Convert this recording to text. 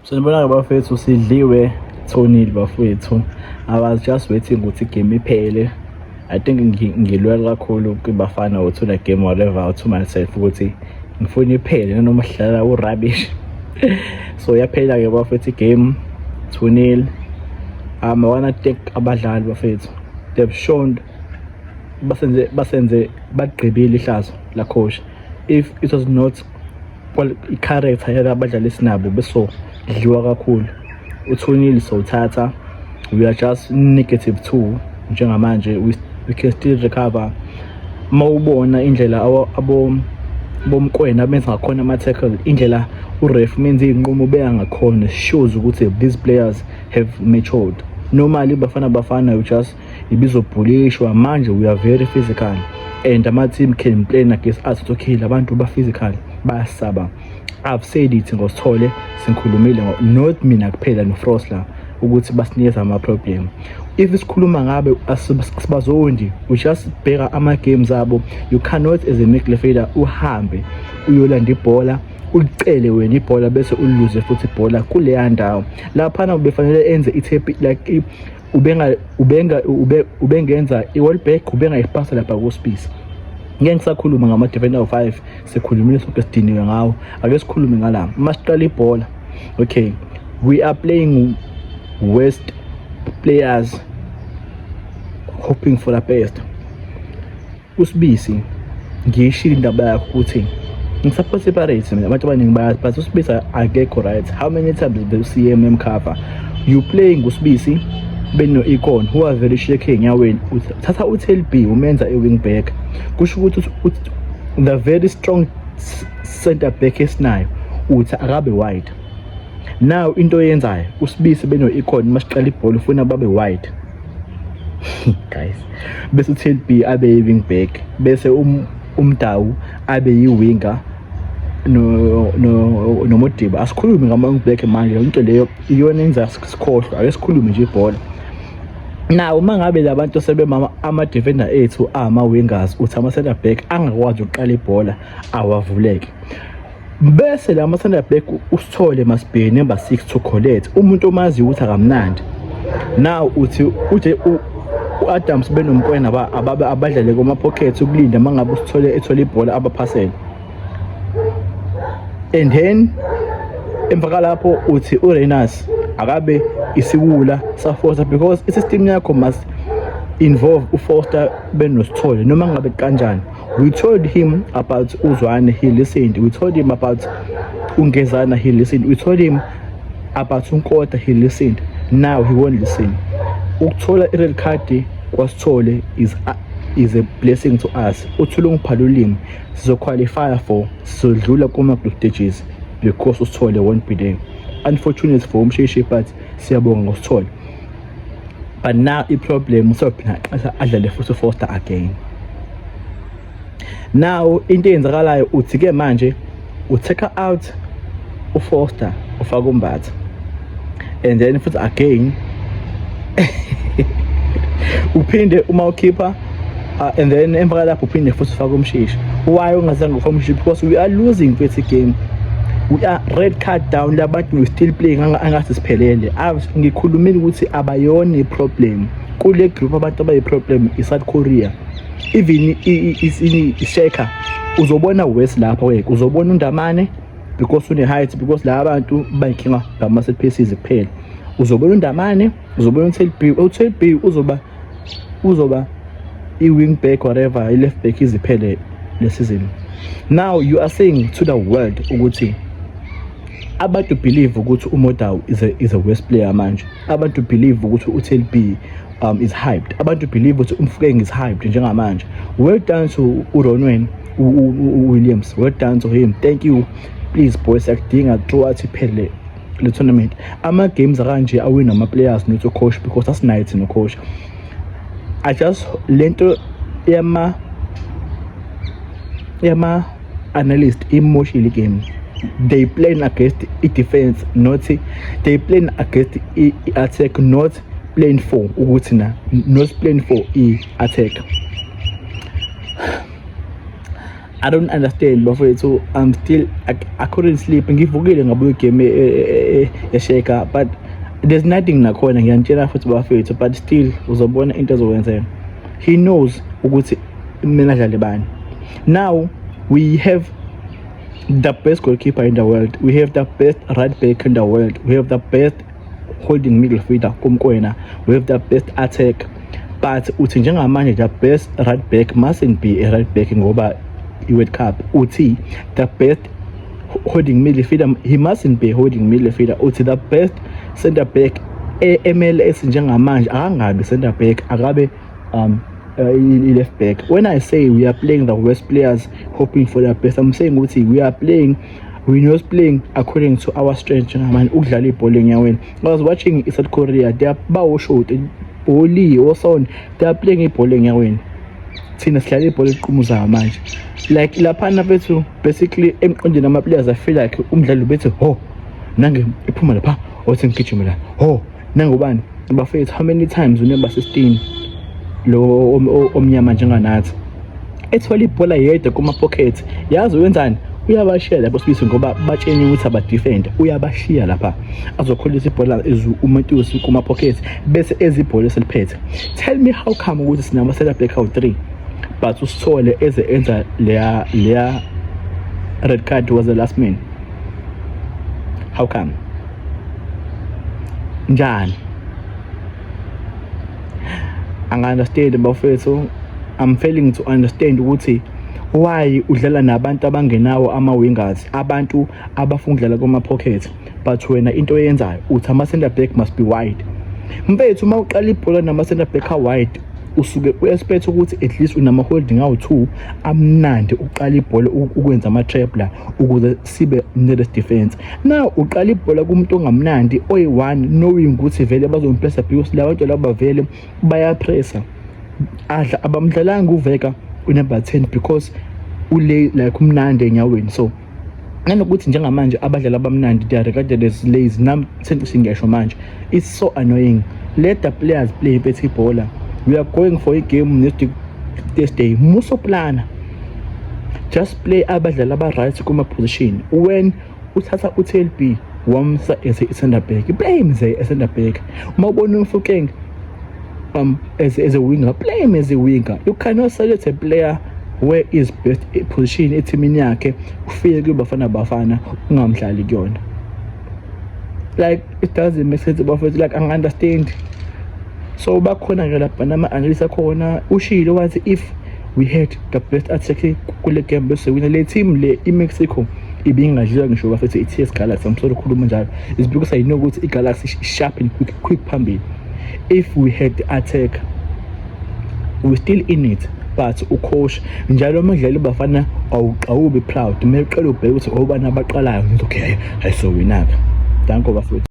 Sanibona-ke bafethu, sidliwe Thonile bafethu. I was just waiting ukuthi igame iphele. I think ngilwela kakhulu kubafana uthola game whatever to myself ukuthi ngifuna iphele noma sidlala urubbish. So yaphela-ke bafethu igame 2-0. I wanna thank abadlali bafethu. They've shown basenze bagqibile ihlazo la coach. If it was not i-character yabadlali esinabo beso dliwa kakhulu. U2-0 sowuthatha, we are just -2 njengamanje. We can still recover. Mawubona indlela bomkwena benza ngakhona ama-tackle, indlela uref menza iy'nqumo beya ngakhona, shows ukuthi these players have matured. Normally bafana you just ibizobhulishwa. Manje we are very physical and ama-team can play against us. Okay, labantu ba-physical bayasaba. I've said it ngosithole sinkhulumile not mina kuphela noFrosla ukuthi basinikeza ama-problem. If isikhuluma ngabe asibazondi, we just bheka ama-games abo. You cannot as a midfielder uhambe uyolanda ibhola ulicele wena ibhola bese uluze futhi ibhola kuleya ndawo. Laphana ubefanele enze i-tape like ubengenza i-wallback, ubengayipasa lapha ku-space. Ngeke ngisakhuluma ngama-defender of 5, sikhulumile sonke sidiniwe ngawo. Ake sikhulume ngala masiqala ibhola. Okay, we are playing West players hoping for the best. uSibisi ngiyishilo indaba yakho ukuthi ngisupport separate mina, abantu abaningi bayazi but uSibisi akekho right. How many times the CMM cover you playing uSibisi beno icon who are very shaky enyaweni, uthatha uTLB umenza wing back, kusho ukuthi the very strong center back esinayo uthi akabe wide. Now into yenzayo uSibisi beno icon masiqala ibhola ufuna babe wide guys, bese uTLB abe wing back, bese umdawu abe yiwinger no Modiba. Asikhulumi ngama-wing back manje, into leyo iyona enza sikhohlwa. Ake sikhulume nje ibhola. Now uma ngabe labantu sebema ama-defender ethu ama-wingers uthi ama-center back angakwazi ukuqala ibhola awavuleke, bese la ma-center back usithole masibheke number 6 to collect umuntu omazi ukuthi akamnandi. Now uthi uje u-Adams benomkwena abadlale kuma-pockets ukulinda mangabe ethole ibhola abaphasele, and then emva lapho uthi uRenas akabe isiwula saFoster because isystem yakho must involve uFoster benosithole noma ngabe kanjani. We told him about Uzwane, he listened. We told him about Ungezana, he listened. We told him about Unkota, he listened. Now he won't listen. Ukuthola i-red card kwaSithole is a blessing to us. Uthula ngiphalulimi sizoqualify for sizodlula kuma-group stages because uSithole won't be there. Unfortunate for umsheshi but siyabonga ngosithole. But now i-problem usophina adlale futhi uFoster again. Now into eyenzakalayo uthi-ke manje utake out uFoster ufaka uMbatha, and then futhi again uphinde uma ukhipha and then emva lapho uphinde futhi ufaka umsheshi. Why ungazange ufaka umsheshi? Because we are losing this game. We are red card down, labantu we still playing angathi siphelele. Ngikhulumile ukuthi abayona problem kule group. Abantu abayi-problem i-South Korea, even i-Shaker uzobona West lapha weke, uzobona uNdamane because une-height, because la abantu bayinkinga ngama-set pieces kuphela. Uzobona uNdamane, uzobona uTLB uzoba i-wing back whatever, i-left back iziphele le season. Now you are saying to the world ukuthi abantu believe ukuthi uModawu is a West player manje. Abantu believe ukuthi uTLB is hyped. Abantu believe ukuthi uMfuleng is hyped njengamanje. Well done to uRonwen Williams, well done to him. Thank you. Please boys, akudinga throughout iphele le tournament. Ama-games akanje awina ama-players not to coach because that's night no coach. I just lento yama analyst emotionally game. They playing against defense, not they playing against attack, not playing for Ugutina, not playing for attack. I don't understand bafowethu. I couldn't sleep. Ngivukile ngabuka igame esheka, but there's nothing nakhona ngiyantshela futhi bafowethu, but still uzobona into ezokwenzeka. He knows ukuthi mina dlale bani. Now we have the best goalkeeper in the world. We have the best right back in the world. We have the best holding midfielder kumkwena. We have the best attack. But uthi njengamanje the best right back mustn't be a right back ngoba i-World Cup. Uthi the best holding midfielder, he mustn't be holding midfielder. Uthi the best center back MLS njengamanje akangabi center back, akabe left back. When I say we are playing the worst players hoping for the best, I'm saying we know playing according to our strength. Ukudlala ibhola enyaweni. I was watching South Korea, they are short bowling also, they are playing ibhola enyaweni. Thina sidlala ibhola eqhumuzayo manje. Like laphana bethu basically emqondweni ama players I feel like umdlalo bethu ho nange iphuma lapha othi ngigijima la ho nangobani bafethu. How many times unemba 16 lo omnyama njenganathi ethola ibhola yedwa kuma pocket, yazi wenzani? Uyabashiya lapho sibisi ngoba batsheni ukuthi aba defender, uyabashiya lapha azokhulisa ibhola umuntu kuma pocket bese ezibhola eseliphethe. Tell me how come ukuthi sinama center back awu 3 but usithole enza leya red card was the last man? How come? Njani? Understand bafethu. I'm failing to understand ukuthi why udlala nabantu abangenawo ama wingers, abantu abafuna ukudlala kuma pocket, but wena into oyenzayo uthi ama center back must be wide. Mfethu uma uqala ibhola nama center back wide usuke uexpect ukuthi at least unama holding awu 2 amnandi uqala ibhola ukwenza ama trap la ukuze sibe nearest defense. Now uqala ibhola kumuntu ongamnandi oyi1 knowing ukuthi vele bazompressa because labantu laba vele bayapressa. Adla abamdlalanga uveka number 10 because ule like umnandi enyaweni. So nanokuthi njengamanje abadlala abamnandi they are regarded as lazy. Nam sengisho manje it's so annoying. Let the players play better ball. We are going for a game next Thursday. Muso plana. Just play abadlala aba right kuma position. When uthatha uTLB wamsa as a center back, play him as a center back. Mawubona umfukeng as a winger, play him as a winger. You cannot select a player where is best position etimini yakhe ufike kubafana bafana ungamdlali kuyona. Like it doesn't make sense about it. Like I understand. So bakhona ke lapha nama analysis akhona ushilo wathi if we had the best attack kule game bese wina le team le iMexico ibingadlula ngisho bafethu iTS Galaxy. I'm sorry ukukhuluma njalo, it's because I know ukuthi iGalaxy is sharp and quick phambili. If we had the attack we still in it, but ucoach njalo umdlali bafana awuqawubi proud meqela ubheka ukuthi obani abaqalayo ukuthi okay I saw winaka. Danko bafethu.